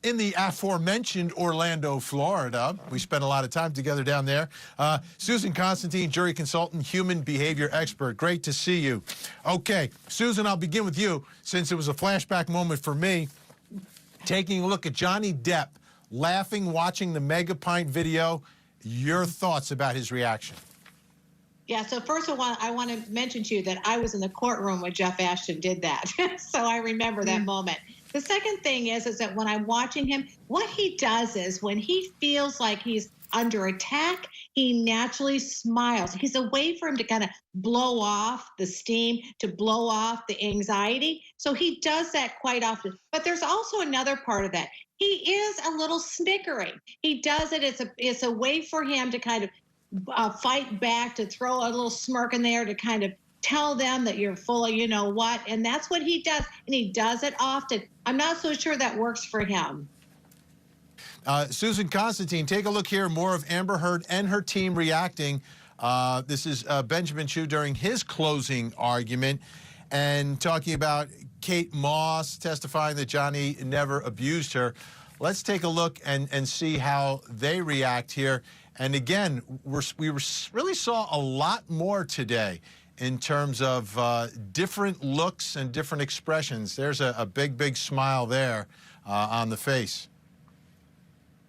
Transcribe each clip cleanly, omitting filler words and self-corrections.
in the aforementioned Orlando, Florida. We spent a lot of time together down there. Susan Constantine, jury consultant, human behavior expert. Great to see you. Okay, Susan, I'll begin with you since it was a flashback moment for me. Taking a look at Johnny Depp laughing, watching the Mega Pint video. Your thoughts about his reaction? Yeah, so first of all, I want to mention to you that I was in the courtroom when Jeff Ashton did that. So I remember that moment. The second thing is that when I'm watching him, what he does is when he feels like he's under attack, he naturally smiles. He's a way for him to kind of blow off the steam, to blow off the anxiety. So he does that quite often. But there's also another part of that. He is a little snickering. He does it. It's a way for him to kind of fight back, to throw a little smirk in there, to kind of tell them that you're full of you know what. And that's what he does. And he does it often. I'm not so sure that works for him. Susan Constantine, take a look here. More of Amber Heard and her team reacting. This is Benjamin Chew during his closing argument and talking about Kate Moss testifying that Johnny never abused her. Let's take a look and see how they react here. And again, we really saw a lot more today in terms of different looks and different expressions. There's a big, big smile there on the face.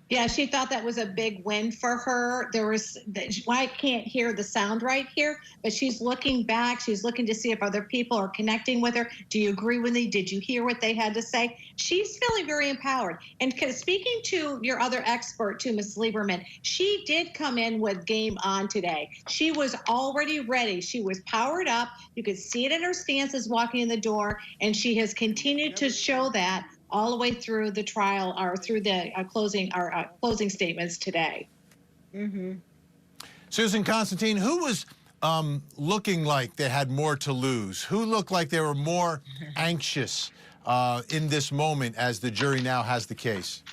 Yeah, she thought that was a big win for her. I can't hear the sound right here, but she's looking back. She's looking to see if other people are connecting with her. Do you agree with me? Did you hear what they had to say? She's feeling very empowered. And speaking to your other expert, too, Ms. Lieberman, she did come in with game on today. She was already ready. She was powered up. You could see it in her stances walking in the door, and she has continued to show that all the way through the trial or through the closing statements today. Susan Constantine, who was looking like they had more to lose? Who looked like they were more anxious in this moment as the jury now has the case?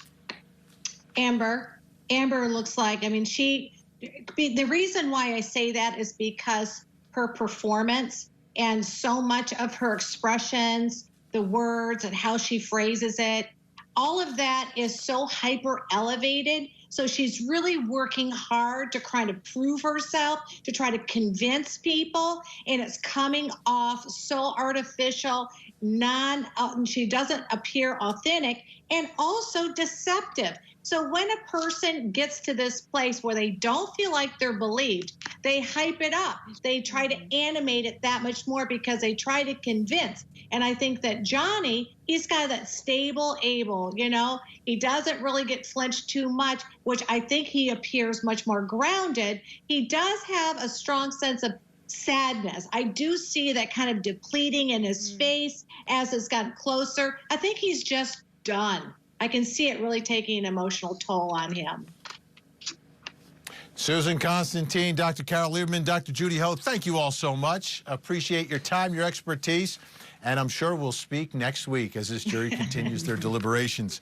Amber. Amber looks like, I mean, the reason why I say that is because her performance and so much of her expressions, the words and how she phrases it, all of that is so hyper elevated. So she's really working hard to kind of prove herself, to try to convince people, and it's coming off so artificial, she doesn't appear authentic, and also deceptive. So when a person gets to this place where they don't feel like they're believed, they hype it up. They try to animate it that much more because they try to convince. And I think that Johnny, he's got that stable, able, he doesn't really get flinched too much, which I think he appears much more grounded. He does have a strong sense of sadness. I do see that kind of depleting in his face as it's gotten closer. I think he's just done. I can see it really taking an emotional toll on him. Susan Constantine, Dr. Carol Lieberman, Dr. Judy Ho, thank you all so much. Appreciate your time, your expertise, and I'm sure we'll speak next week as this jury continues their deliberations.